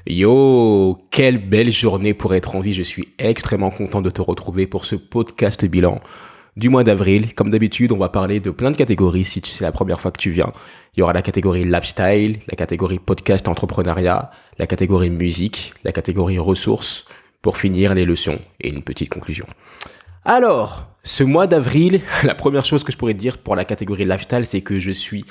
Yo, quelle belle journée pour être en vie. Je suis extrêmement content de te retrouver pour ce podcast bilan du mois d'avril. Comme d'habitude, on va parler de plein de catégories. Si c'est la première fois que tu viens, il y aura la catégorie lifestyle, la catégorie podcast entrepreneuriat, la catégorie musique, la catégorie ressources. Pour finir, les leçons et une petite conclusion. Alors, ce mois d'avril, la première chose que je pourrais te dire pour la catégorie lifestyle, c'est que je suis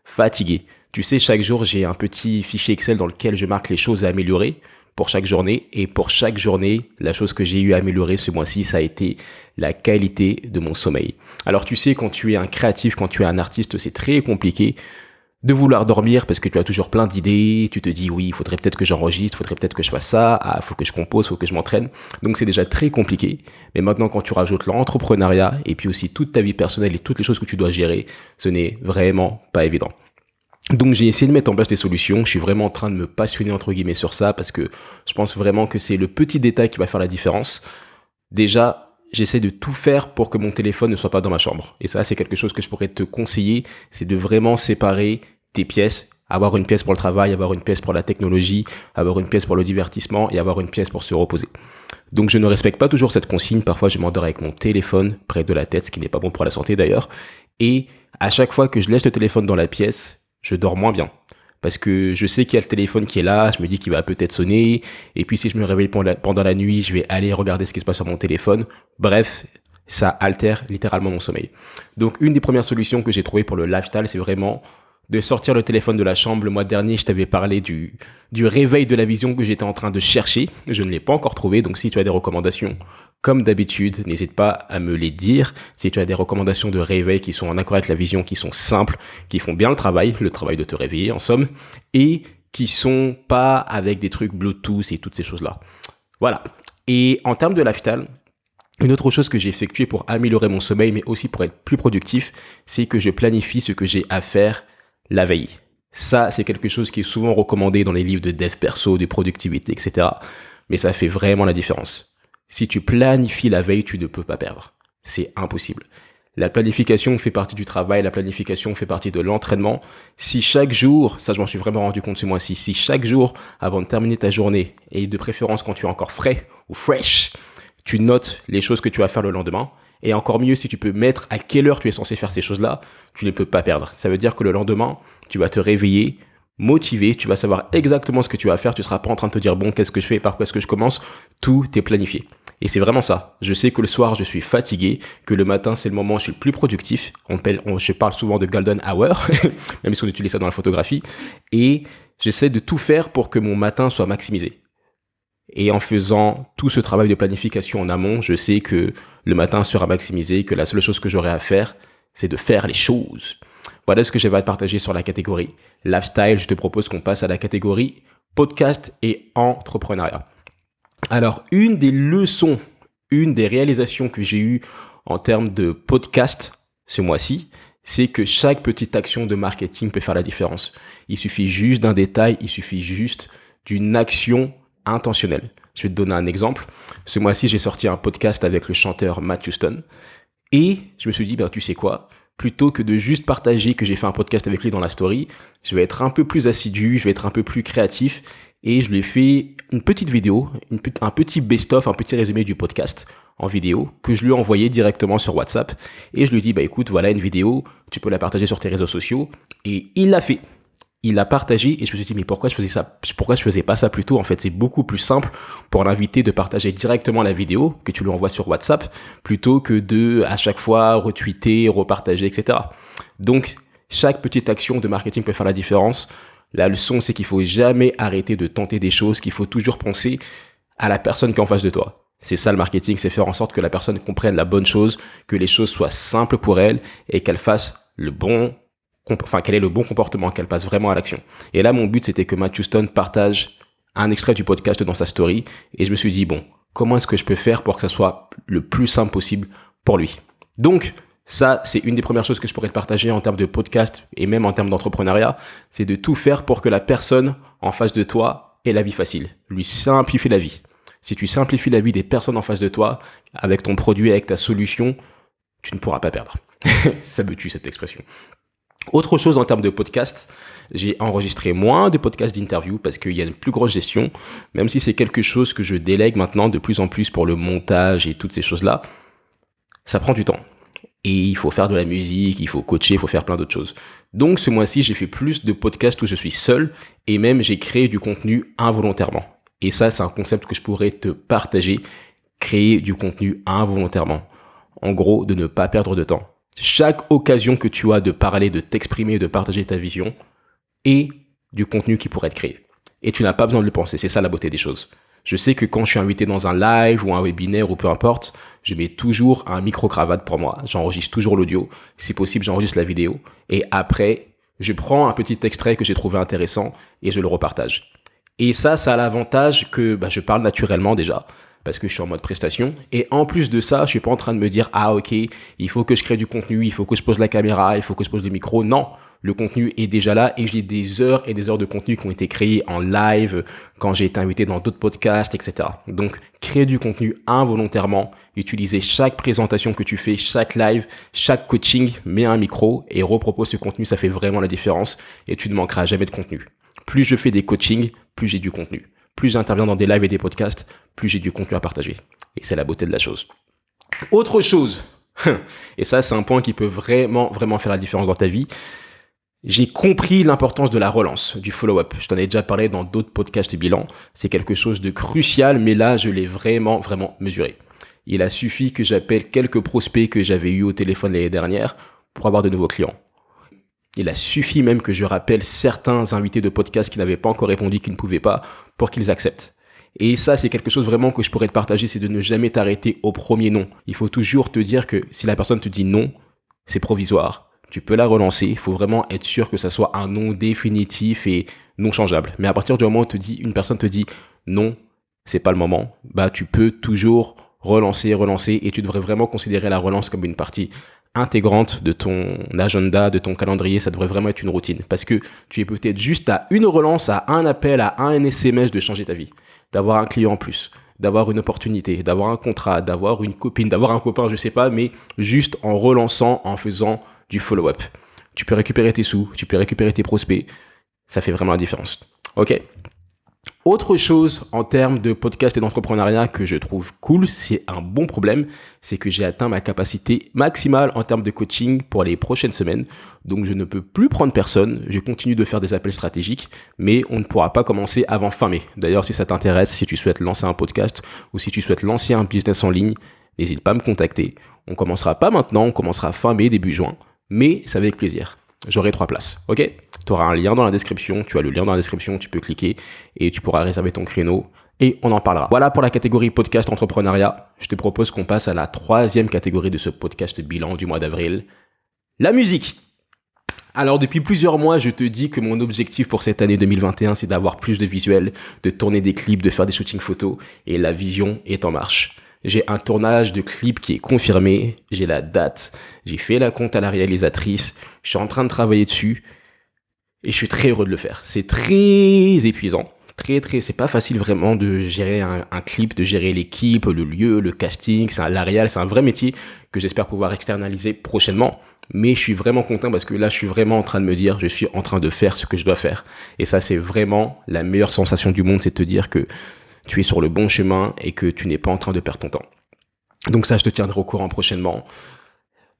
fatigué. Tu sais, chaque jour, j'ai un petit fichier Excel dans lequel je marque les choses à améliorer pour chaque journée. Et pour chaque journée, la chose que j'ai eu à améliorer ce mois-ci, ça a été la qualité de mon sommeil. Alors, tu sais, quand tu es un créatif, quand tu es un artiste, c'est très compliqué de vouloir dormir parce que tu as toujours plein d'idées. Tu te dis, oui, il faudrait peut-être que j'enregistre, il faudrait peut-être que je fasse ça. Ah, il faut que je compose, il faut que je m'entraîne. Donc, c'est déjà très compliqué. Mais maintenant, quand tu rajoutes l'entrepreneuriat et puis aussi toute ta vie personnelle et toutes les choses que tu dois gérer, ce n'est vraiment pas évident. Donc j'ai essayé de mettre en place des solutions, je suis vraiment en train de me passionner entre guillemets sur ça parce que je pense vraiment que c'est le petit détail qui va faire la différence. Déjà, j'essaie de tout faire pour que mon téléphone ne soit pas dans ma chambre. Et ça, c'est quelque chose que je pourrais te conseiller, c'est de vraiment séparer tes pièces, avoir une pièce pour le travail, avoir une pièce pour la technologie, avoir une pièce pour le divertissement et avoir une pièce pour se reposer. Donc je ne respecte pas toujours cette consigne, parfois je m'endors avec mon téléphone près de la tête, ce qui n'est pas bon pour la santé d'ailleurs. Et à chaque fois que je laisse le téléphone dans la pièce, je dors moins bien. Parce que je sais qu'il y a le téléphone qui est là, je me dis qu'il va peut-être sonner, et puis si je me réveille pendant la nuit, je vais aller regarder ce qui se passe sur mon téléphone. Bref, ça altère littéralement mon sommeil. Donc une des premières solutions que j'ai trouvées pour le lifestyle, c'est vraiment de sortir le téléphone de la chambre. Le mois dernier, je t'avais parlé du réveil de la vision que j'étais en train de chercher. Je ne l'ai pas encore trouvé, donc si tu as des recommandations, comme d'habitude, n'hésite pas à me les dire. Si tu as des recommandations de réveil qui sont en accord avec la vision, qui sont simples, qui font bien le travail de te réveiller en somme, et qui sont pas avec des trucs Bluetooth et toutes ces choses-là. Voilà. Et en termes de lifestyle, une autre chose que j'ai effectuée pour améliorer mon sommeil, mais aussi pour être plus productif, c'est que je planifie ce que j'ai à faire la veille. Ça, c'est quelque chose qui est souvent recommandé dans les livres de dev perso, de productivité, etc. Mais ça fait vraiment la différence. Si tu planifies la veille, tu ne peux pas perdre. C'est impossible. La planification fait partie du travail, la planification fait partie de l'entraînement. Si chaque jour, ça je m'en suis vraiment rendu compte ce mois-ci, si chaque jour, avant de terminer ta journée, et de préférence quand tu es encore frais ou fresh, tu notes les choses que tu vas faire le lendemain, et encore mieux, si tu peux mettre à quelle heure tu es censé faire ces choses-là, tu ne peux pas perdre. Ça veut dire que le lendemain, tu vas te réveiller motivé, tu vas savoir exactement ce que tu vas faire, tu seras pas en train de te dire bon, qu'est-ce que je fais, par quoi est-ce que je commence, tout est planifié. Et c'est vraiment ça. Je sais que le soir, je suis fatigué, que le matin, c'est le moment où je suis le plus productif. Je parle souvent de golden hour, même si on utilise ça dans la photographie. Et j'essaie de tout faire pour que mon matin soit maximisé. Et en faisant tout ce travail de planification en amont, je sais que le matin sera maximisé, que la seule chose que j'aurai à faire, c'est de faire les choses. Voilà ce que j'avais à te partager sur la catégorie lifestyle. Je te propose qu'on passe à la catégorie podcast et entrepreneuriat. Alors, une des leçons, une des réalisations que j'ai eues en termes de podcast ce mois-ci, c'est que chaque petite action de marketing peut faire la différence. Il suffit juste d'un détail, il suffit juste d'une action intentionnelle. Je vais te donner un exemple. Ce mois-ci, j'ai sorti un podcast avec le chanteur Matt Houston et je me suis dit, tu sais quoi ? Plutôt que de juste partager que j'ai fait un podcast avec lui dans la story, je vais être un peu plus assidu, je vais être un peu plus créatif et je lui ai fait une petite vidéo, un petit best-of, un petit résumé du podcast en vidéo que je lui ai envoyé directement sur WhatsApp et je lui ai dit, écoute, voilà une vidéo, tu peux la partager sur tes réseaux sociaux et il l'a fait. Il l'a partagé et je me suis dit, mais pourquoi je faisais pas ça plus tôt? En fait, c'est beaucoup plus simple pour l'invité de partager directement la vidéo que tu lui envoies sur WhatsApp plutôt que de, à chaque fois, retweeter, repartager, etc. Donc, chaque petite action de marketing peut faire la différence. La leçon, c'est qu'il faut jamais arrêter de tenter des choses, qu'il faut toujours penser à la personne qui est en face de toi. C'est ça le marketing, c'est faire en sorte que la personne comprenne la bonne chose, que les choses soient simples pour elle et qu'elle fasse quel est le bon comportement, qu'elle passe vraiment à l'action. Et là, mon but, c'était que Matt Houston partage un extrait du podcast dans sa story. Et je me suis dit, comment est-ce que je peux faire pour que ça soit le plus simple possible pour lui? Donc, ça, c'est une des premières choses que je pourrais te partager en termes de podcast et même en termes d'entrepreneuriat. C'est de tout faire pour que la personne en face de toi ait la vie facile. Lui simplifier la vie. Si tu simplifies la vie des personnes en face de toi, avec ton produit, avec ta solution, tu ne pourras pas perdre. Ça me tue, cette expression. Autre chose en termes de podcast, j'ai enregistré moins de podcasts d'interview parce qu'il y a une plus grosse gestion, même si c'est quelque chose que je délègue maintenant de plus en plus pour le montage et toutes ces choses-là. Ça prend du temps. Et il faut faire de la musique, il faut coacher, il faut faire plein d'autres choses. Donc ce mois-ci, j'ai fait plus de podcasts où je suis seul et même j'ai créé du contenu involontairement. Et ça, c'est un concept que je pourrais te partager, créer du contenu involontairement. En gros, de ne pas perdre de temps. Chaque occasion que tu as de parler, de t'exprimer, de partager ta vision est du contenu qui pourrait être créé. Et tu n'as pas besoin de le penser, c'est ça la beauté des choses. Je sais que quand je suis invité dans un live ou un webinaire ou peu importe, je mets toujours un micro-cravate pour moi. J'enregistre toujours l'audio. Si possible, j'enregistre la vidéo. Et après, je prends un petit extrait que j'ai trouvé intéressant et je le repartage. Et ça a l'avantage que je parle naturellement déjà, parce que je suis en mode prestation. Et en plus de ça, je suis pas en train de me dire, ah ok, il faut que je crée du contenu, il faut que je pose la caméra, il faut que je pose le micro. Non, le contenu est déjà là et j'ai des heures et des heures de contenu qui ont été créés en live, quand j'ai été invité dans d'autres podcasts, etc. Donc, créer du contenu involontairement, utiliser chaque présentation que tu fais, chaque live, chaque coaching, mets un micro et repropose ce contenu, ça fait vraiment la différence et tu ne manqueras jamais de contenu. Plus je fais des coachings, plus j'ai du contenu. Plus j'interviens dans des lives et des podcasts, plus j'ai du contenu à partager. Et c'est la beauté de la chose. Autre chose, et ça c'est un point qui peut vraiment faire la différence dans ta vie, j'ai compris l'importance de la relance, du follow-up. Je t'en ai déjà parlé dans d'autres podcasts bilan. C'est quelque chose de crucial, mais là je l'ai vraiment mesuré. Il a suffi que j'appelle quelques prospects que j'avais eu au téléphone l'année dernière pour avoir de nouveaux clients. Il a suffi même que je rappelle certains invités de podcast qui n'avaient pas encore répondu, qui ne pouvaient pas, pour qu'ils acceptent. Et ça, c'est quelque chose vraiment que je pourrais te partager, c'est de ne jamais t'arrêter au premier non. Il faut toujours te dire que si la personne te dit non, c'est provisoire. Tu peux la relancer, il faut vraiment être sûr que ça soit un non définitif et non changeable. Mais à partir du moment où une personne te dit non, c'est pas le moment, tu peux toujours relancer et tu devrais vraiment considérer la relance comme une partie intégrante de ton agenda, de ton calendrier. Ça devrait vraiment être une routine parce que tu es peut-être juste à une relance, à un appel, à un SMS de changer ta vie, d'avoir un client en plus, d'avoir une opportunité, d'avoir un contrat, d'avoir une copine, d'avoir un copain, je sais pas, mais juste en relançant, en faisant du follow-up. Tu peux récupérer tes sous, tu peux récupérer tes prospects. Ça fait vraiment la différence. Ok. Autre chose en termes de podcast et d'entrepreneuriat que je trouve cool, c'est un bon problème, c'est que j'ai atteint ma capacité maximale en termes de coaching pour les prochaines semaines. Donc je ne peux plus prendre personne, je continue de faire des appels stratégiques, mais on ne pourra pas commencer avant fin mai. D'ailleurs, si ça t'intéresse, si tu souhaites lancer un podcast ou si tu souhaites lancer un business en ligne, n'hésite pas à me contacter. On commencera pas maintenant, on commencera fin mai, début juin, mais ça va avec plaisir. J'aurai 3 places, ok? Tu auras un lien dans la description, tu as le lien dans la description, tu peux cliquer et tu pourras réserver ton créneau et on en parlera. Voilà pour la catégorie podcast entrepreneuriat. Je te propose qu'on passe à la 3e catégorie de ce podcast bilan du mois d'avril, la musique. Alors depuis plusieurs mois, je te dis que mon objectif pour cette année 2021, c'est d'avoir plus de visuels, de tourner des clips, de faire des shootings photos et la vision est en marche. J'ai un tournage de clip qui est confirmé, j'ai la date, j'ai fait la compte à la réalisatrice, je suis en train de travailler dessus et je suis très heureux de le faire. C'est très épuisant, c'est pas facile vraiment de gérer un clip, de gérer l'équipe, le lieu, le casting, c'est un vrai métier que j'espère pouvoir externaliser prochainement. Mais je suis vraiment content parce que là, je suis vraiment en train de me dire, je suis en train de faire ce que je dois faire. Et ça, c'est vraiment la meilleure sensation du monde, c'est de te dire que tu es sur le bon chemin et que tu n'es pas en train de perdre ton temps. Donc ça, je te tiendrai au courant prochainement.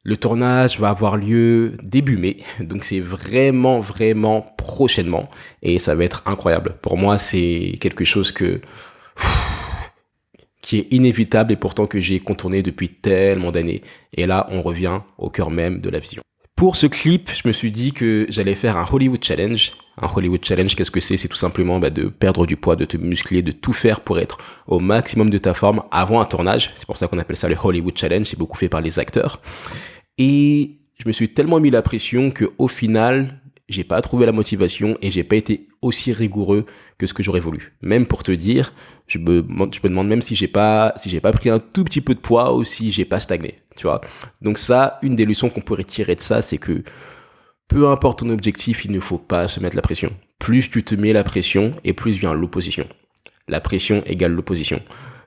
Le tournage va avoir lieu début mai, donc c'est vraiment prochainement et ça va être incroyable. Pour moi, c'est quelque chose qui est inévitable et pourtant que j'ai contourné depuis tellement d'années. Et là, on revient au cœur même de la vision. Pour ce clip, je me suis dit que j'allais faire un Hollywood Challenge. Un Hollywood Challenge, qu'est-ce que c'est? C'est tout simplement de perdre du poids, de te muscler, de tout faire pour être au maximum de ta forme avant un tournage. C'est pour ça qu'on appelle ça le Hollywood Challenge. C'est beaucoup fait par les acteurs. Et je me suis tellement mis la pression qu'au final, j'ai pas trouvé la motivation et j'ai pas été aussi rigoureux que ce que j'aurais voulu. Même pour te dire, je me demande même si j'ai pas pris un tout petit peu de poids ou si j'ai pas stagné, tu vois. Donc ça, une des leçons qu'on pourrait tirer de ça, c'est que peu importe ton objectif, il ne faut pas se mettre la pression. Plus tu te mets la pression et plus vient l'opposition. La pression égale l'opposition.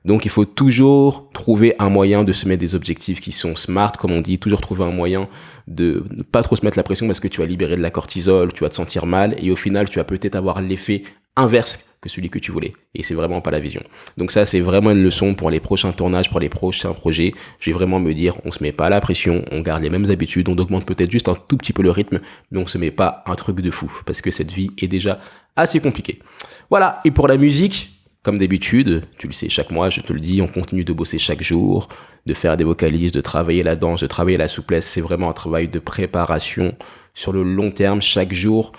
Donc il faut toujours trouver un moyen de se mettre des objectifs qui sont smart, comme on dit, toujours trouver un moyen de ne pas trop se mettre la pression parce que tu vas libérer de la cortisol, tu vas te sentir mal et au final tu vas peut-être avoir l'effet inverse que celui que tu voulais. Et c'est vraiment pas la vision. Donc ça, c'est vraiment une leçon pour les prochains tournages, pour les prochains projets. Je vais vraiment me dire, on se met pas la pression, on garde les mêmes habitudes, on augmente peut-être juste un tout petit peu le rythme, mais on se met pas un truc de fou parce que cette vie est déjà assez compliquée. Voilà. Et pour la musique, comme d'habitude, tu le sais, chaque mois, je te le dis, on continue de bosser chaque jour, de faire des vocalises, de travailler la danse, de travailler la souplesse. C'est vraiment un travail de préparation sur le long terme. Chaque jour,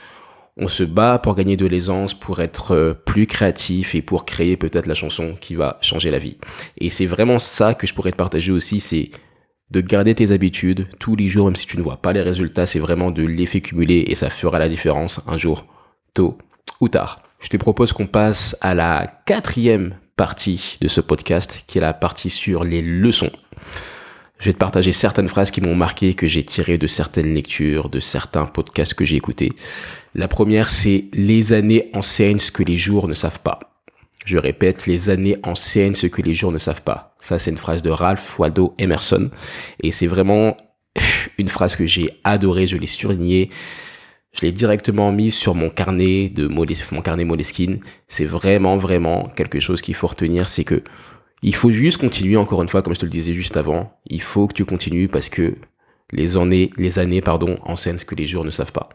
on se bat pour gagner de l'aisance, pour être plus créatif et pour créer peut-être la chanson qui va changer la vie. Et c'est vraiment ça que je pourrais te partager aussi, c'est de garder tes habitudes tous les jours, même si tu ne vois pas les résultats, c'est vraiment de l'effet cumulé et ça fera la différence un jour, tôt ou tard. Je te propose qu'on passe à la 4e partie de ce podcast, qui est la partie sur les leçons. Je vais te partager certaines phrases qui m'ont marqué, que j'ai tirées de certaines lectures, de certains podcasts que j'ai écoutés. La première, c'est « Les années enseignent ce que les jours ne savent pas ». Je répète, « Les années enseignent ce que les jours ne savent pas ». Ça, c'est une phrase de Ralph Waldo Emerson. Et c'est vraiment une phrase que j'ai adorée, je l'ai surlignée. Je l'ai directement mise sur mon carnet Moleskine. C'est vraiment quelque chose qu'il faut retenir, c'est que il faut juste continuer, encore une fois, comme je te le disais juste avant. Il faut que tu continues parce que les années, enseignent ce que les jours ne savent pas.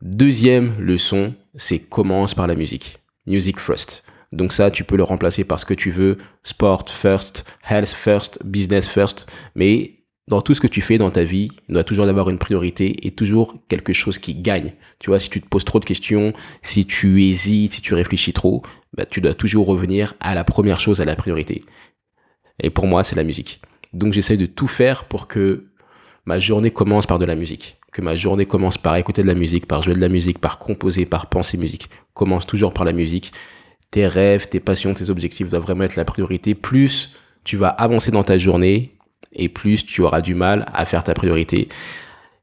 Deuxième leçon, c'est commence par la musique. Music first. Donc ça, tu peux le remplacer par ce que tu veux. Sport first, health first, business first. Mais dans tout ce que tu fais dans ta vie, il doit toujours y avoir une priorité et toujours quelque chose qui gagne. Tu vois, si tu te poses trop de questions, si tu hésites, si tu réfléchis trop, tu dois toujours revenir à la première chose, à la priorité. Et pour moi, c'est la musique. Donc j'essaie de tout faire pour que ma journée commence par de la musique. Que ma journée commence par écouter de la musique, par jouer de la musique, par composer, par penser musique. Commence toujours par la musique. Tes rêves, tes passions, tes objectifs doivent vraiment être la priorité. Plus tu vas avancer dans ta journée, et plus tu auras du mal à faire ta priorité.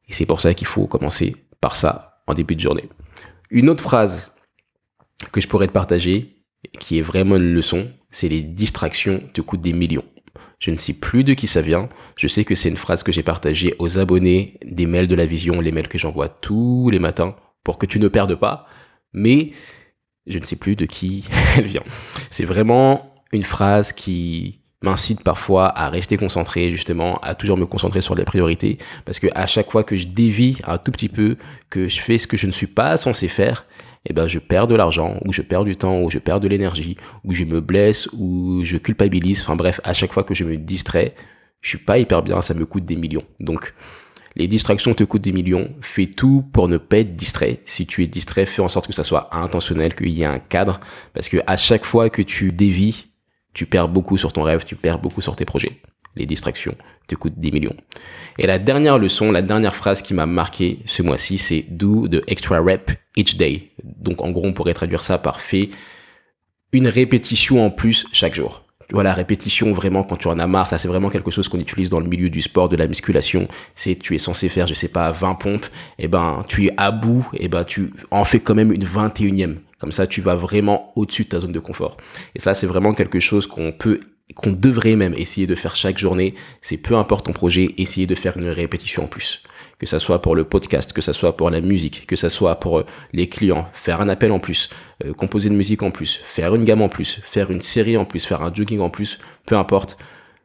Et c'est pour ça qu'il faut commencer par ça en début de journée. Une autre phrase que je pourrais te partager, qui est vraiment une leçon, c'est « Les distractions te coûtent des millions ». Je ne sais plus de qui ça vient. Je sais que c'est une phrase que j'ai partagée aux abonnés des mails de la vision, les mails que j'envoie tous les matins pour que tu ne perdes pas. Mais je ne sais plus de qui elle vient. C'est vraiment une phrase qui m'incite parfois à rester concentré, justement, à toujours me concentrer sur les priorités, parce que à chaque fois que je dévie un tout petit peu, que je fais ce que je ne suis pas censé faire, je perds de l'argent, ou je perds du temps, ou je perds de l'énergie, ou je me blesse, ou je culpabilise. Enfin bref, à chaque fois que je me distrais, je suis pas hyper bien, ça me coûte des millions. Donc, les distractions te coûtent des millions. Fais tout pour ne pas être distrait. Si tu es distrait, fais en sorte que ça soit intentionnel, qu'il y ait un cadre, parce que à chaque fois que tu dévies, tu perds beaucoup sur ton rêve, tu perds beaucoup sur tes projets. Les distractions te coûtent des millions. Et la dernière leçon, la dernière phrase qui m'a marqué ce mois-ci, c'est « Do the extra rep each day ». Donc en gros, on pourrait traduire ça par « fais une répétition en plus chaque jour ». Tu vois, la répétition, vraiment, quand tu en as marre, ça c'est vraiment quelque chose qu'on utilise dans le milieu du sport, de la musculation. C'est tu es censé faire, 20 pompes, tu es à bout, tu en fais quand même une 21e. Comme ça, tu vas vraiment au-dessus de ta zone de confort. Et ça, c'est vraiment quelque chose qu'on devrait même essayer de faire chaque journée. C'est peu importe ton projet, essayer de faire une répétition en plus. Que ça soit pour le podcast, que ça soit pour la musique, que ça soit pour les clients, faire un appel en plus, composer une musique en plus, faire une gamme en plus, faire une série en plus, faire un jogging en plus, peu importe.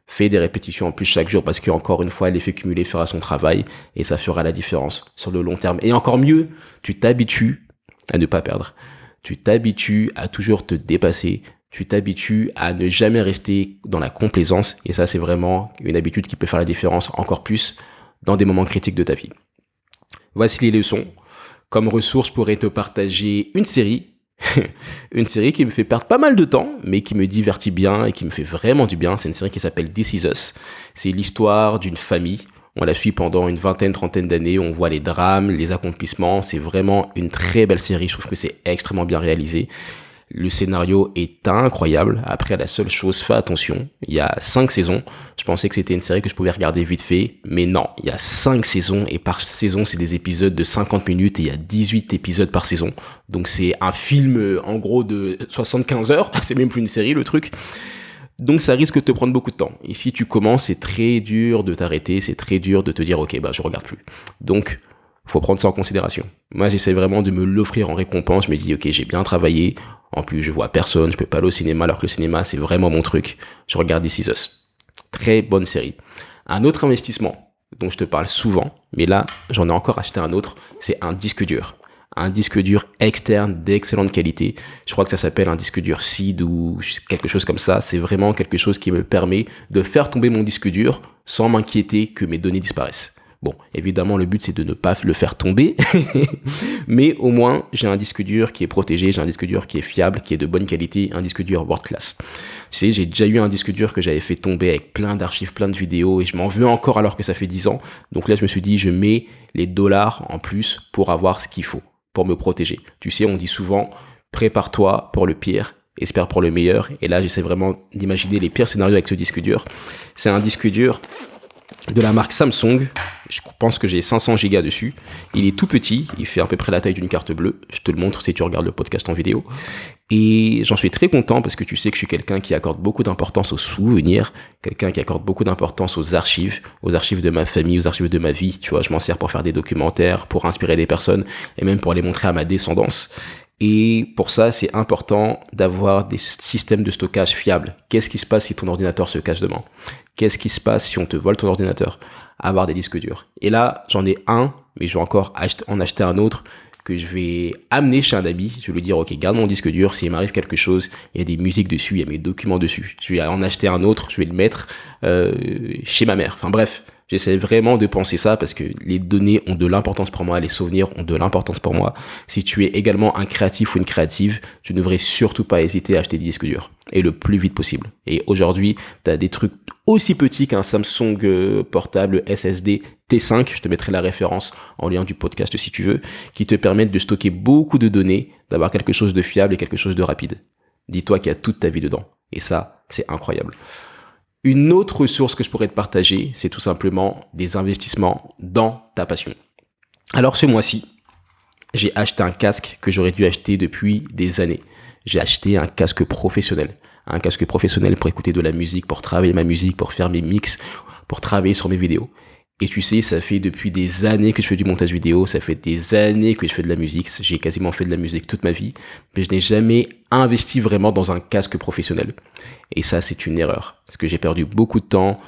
Fais des répétitions en plus chaque jour parce que encore une fois, l'effet cumulé fera son travail et ça fera la différence sur le long terme. Et encore mieux, tu t'habitues à ne pas perdre. Tu t'habitues à toujours te dépasser, tu t'habitues à ne jamais rester dans la complaisance et ça c'est vraiment une habitude qui peut faire la différence encore plus dans des moments critiques de ta vie. Voici les leçons. Comme ressource, je pourrais te partager une série, une série qui me fait perdre pas mal de temps, mais qui me divertit bien et qui me fait vraiment du bien. C'est une série qui s'appelle This Is Us. C'est l'histoire d'une famille. On la suit pendant une trentaine d'années. On voit les drames, les accomplissements. C'est vraiment une très belle série. Je trouve que c'est extrêmement bien réalisé. Le scénario est incroyable. Après, la seule chose, fais attention. Il y a 5 saisons. Je pensais que c'était une série que je pouvais regarder vite fait. Mais non, il y a 5 saisons. Et par saison, c'est des épisodes de 50 minutes. Et il y a 18 épisodes par saison. Donc, c'est un film, en gros, de 75 heures. C'est même plus une série, le truc. Donc ça risque de te prendre beaucoup de temps. Et si tu commences, c'est très dur de t'arrêter, c'est très dur de te dire ok, je regarde plus. Donc faut prendre ça en considération. Moi, j'essaie vraiment de me l'offrir en récompense. Je me dis ok, j'ai bien travaillé. En plus, je vois personne, je peux pas aller au cinéma alors que le cinéma c'est vraiment mon truc. Je regarde This Is Us. Très bonne série. Un autre investissement dont je te parle souvent, mais là j'en ai encore acheté un autre, c'est un disque dur. Un disque dur externe d'excellente qualité. Je crois que ça s'appelle un disque dur SID ou quelque chose comme ça. C'est vraiment quelque chose qui me permet de faire tomber mon disque dur sans m'inquiéter que mes données disparaissent. Bon, évidemment, le but, c'est de ne pas le faire tomber, mais au moins, j'ai un disque dur qui est protégé, j'ai un disque dur qui est fiable, qui est de bonne qualité, un disque dur world class. Tu sais, j'ai déjà eu un disque dur que j'avais fait tomber avec plein d'archives, plein de vidéos, et je m'en veux encore alors que ça fait 10 ans. Donc là, je me suis dit, je mets les dollars en plus pour avoir ce qu'il faut, pour me protéger. Tu sais, on dit souvent, prépare-toi pour le pire, espère pour le meilleur. Et là, j'essaie vraiment d'imaginer les pires scénarios avec ce disque dur. C'est un disque dur de la marque Samsung. Je pense que j'ai 500 gigas dessus. Il est tout petit, il fait à peu près la taille d'une carte bleue. Je te le montre si tu regardes le podcast en vidéo. Et j'en suis très content parce que tu sais que je suis quelqu'un qui accorde beaucoup d'importance aux souvenirs, quelqu'un qui accorde beaucoup d'importance aux archives de ma famille, aux archives de ma vie. Tu vois, je m'en sers pour faire des documentaires, pour inspirer des personnes et même pour les montrer à ma descendance. Et pour ça, c'est important d'avoir des systèmes de stockage fiables. Qu'est-ce qui se passe si ton ordinateur se cache demain? Qu'est-ce qui se passe si on te vole ton ordinateur? Avoir des disques durs. Et là, j'en ai un, mais je vais encore en acheter un autre que je vais amener chez un ami. Je vais lui dire, ok, garde mon disque dur. S'il m'arrive quelque chose, il y a des musiques dessus, il y a mes documents dessus. Je vais en acheter un autre, je vais le mettre chez ma mère. Enfin bref, j'essaie vraiment de penser ça parce que les données ont de l'importance pour moi, les souvenirs ont de l'importance pour moi. Si tu es également un créatif ou une créative, tu ne devrais surtout pas hésiter à acheter des disques durs et le plus vite possible. Et aujourd'hui, tu as des trucs aussi petits qu'un Samsung portable SSD T5, je te mettrai la référence en lien du podcast si tu veux, qui te permettent de stocker beaucoup de données, d'avoir quelque chose de fiable et quelque chose de rapide. Dis-toi qu'il y a toute ta vie dedans. Et ça, c'est incroyable. Une autre ressource que je pourrais te partager, c'est tout simplement des investissements dans ta passion. Alors ce mois-ci, j'ai acheté un casque que j'aurais dû acheter depuis des années. J'ai acheté un casque professionnel. Un casque professionnel pour écouter de la musique, pour travailler ma musique, pour faire mes mix, pour travailler sur mes vidéos. Et tu sais, ça fait depuis des années que je fais du montage vidéo, ça fait des années que je fais de la musique, j'ai quasiment fait de la musique toute ma vie, mais je n'ai jamais investi vraiment dans un casque professionnel. Et ça, c'est une erreur, parce que j'ai perdu beaucoup de temps,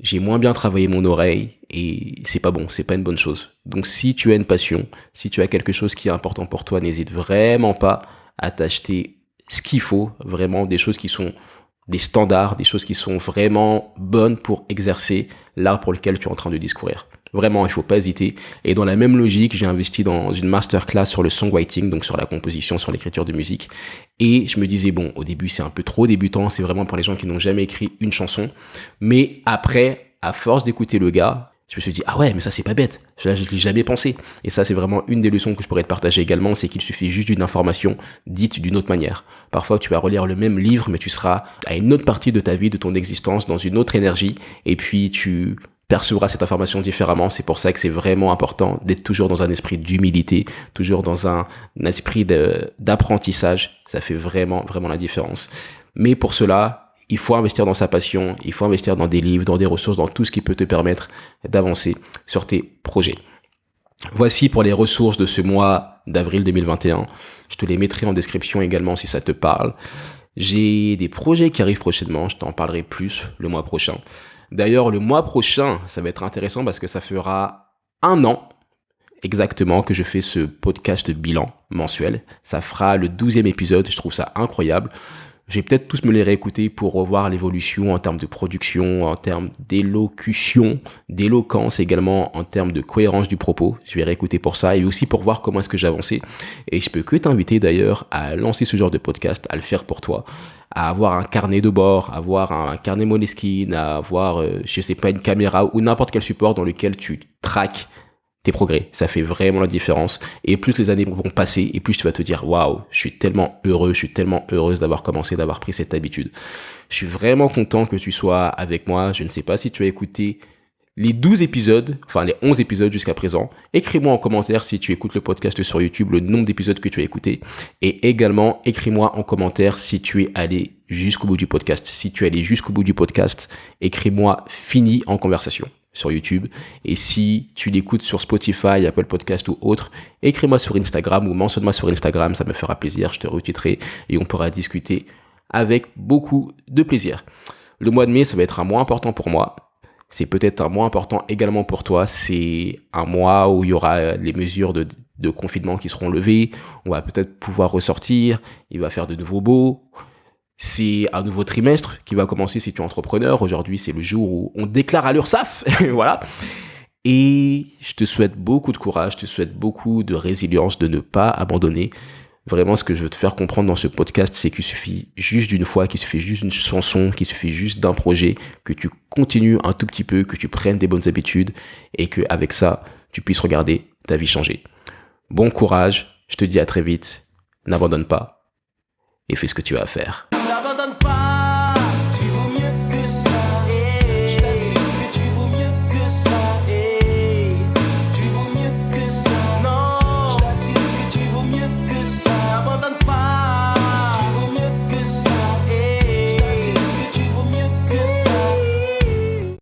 j'ai moins bien travaillé mon oreille, et c'est pas bon, c'est pas une bonne chose. Donc si tu as une passion, si tu as quelque chose qui est important pour toi, n'hésite vraiment pas à t'acheter ce qu'il faut, vraiment des choses qui sont des standards, des choses qui sont vraiment bonnes pour exercer l'art pour lequel tu es en train de discourir. Vraiment, il faut pas hésiter. Et dans la même logique, j'ai investi dans une masterclass sur le songwriting, donc sur la composition, sur l'écriture de musique. Et je me disais, bon, au début, c'est un peu trop débutant, c'est vraiment pour les gens qui n'ont jamais écrit une chanson. Mais après, à force d'écouter le gars, je me suis dit, ah ouais, mais ça, c'est pas bête. Je l'ai jamais pensé. Et ça, c'est vraiment une des leçons que je pourrais te partager également, c'est qu'il suffit juste d'une information dite d'une autre manière. Parfois, tu vas relire le même livre, mais tu seras à une autre partie de ta vie, de ton existence, dans une autre énergie, et puis tu percevras cette information différemment. C'est pour ça que c'est vraiment important d'être toujours dans un esprit d'humilité, toujours dans un esprit d'apprentissage. Ça fait vraiment, vraiment la différence. Mais pour cela, il faut investir dans sa passion, il faut investir dans des livres, dans des ressources, dans tout ce qui peut te permettre d'avancer sur tes projets. Voici pour les ressources de ce mois d'avril 2021. Je te les mettrai en description également si ça te parle. J'ai des projets qui arrivent prochainement, je t'en parlerai plus le mois prochain. D'ailleurs, le mois prochain, ça va être intéressant parce que ça fera 1 an exactement que je fais ce podcast bilan mensuel. Ça fera le 12e épisode, je trouve ça incroyable. Je vais peut-être tous me les réécouter pour revoir l'évolution en termes de production, en termes d'élocution, d'éloquence également, en termes de cohérence du propos. Je vais réécouter pour ça et aussi pour voir comment est-ce que j'ai avancé. Et je peux que t'inviter d'ailleurs à lancer ce genre de podcast, à le faire pour toi, à avoir un carnet de bord, à avoir un carnet Moleskine, à avoir, je sais pas, une caméra ou n'importe quel support dans lequel tu traques tes progrès. Ça fait vraiment la différence. Et plus les années vont passer, et plus tu vas te dire, waouh, je suis tellement heureux, je suis tellement heureuse d'avoir commencé, d'avoir pris cette habitude. Je suis vraiment content que tu sois avec moi. Je ne sais pas si tu as écouté les 12 épisodes, enfin les 11 épisodes jusqu'à présent. Écris-moi en commentaire si tu écoutes le podcast sur YouTube, le nombre d'épisodes que tu as écouté. Et également, écris-moi en commentaire si tu es allé jusqu'au bout du podcast. Si tu es allé jusqu'au bout du podcast, écris-moi fini en conversation sur YouTube. Et si tu l'écoutes sur Spotify, Apple Podcast ou autre, écris-moi sur Instagram ou mentionne-moi sur Instagram, ça me fera plaisir, je te retweeterai et on pourra discuter avec beaucoup de plaisir. Le mois de mai, ça va être un mois important pour moi. C'est peut-être un mois important également pour toi. C'est un mois où il y aura les mesures de confinement qui seront levées. On va peut-être pouvoir ressortir. Il va faire de nouveau beau. C'est un nouveau trimestre qui va commencer si tu es entrepreneur. Aujourd'hui, c'est le jour où on déclare à l'URSSAF. Voilà. Et je te souhaite beaucoup de courage, je te souhaite beaucoup de résilience, de ne pas abandonner. Vraiment, ce que je veux te faire comprendre dans ce podcast, c'est qu'il suffit juste d'une fois, qu'il suffit juste d'une chanson, qu'il suffit juste d'un projet, que tu continues un tout petit peu, que tu prennes des bonnes habitudes et qu'avec ça, tu puisses regarder ta vie changer. Bon courage, je te dis à très vite, n'abandonne pas et fais ce que tu as à faire. N'abandonne pas.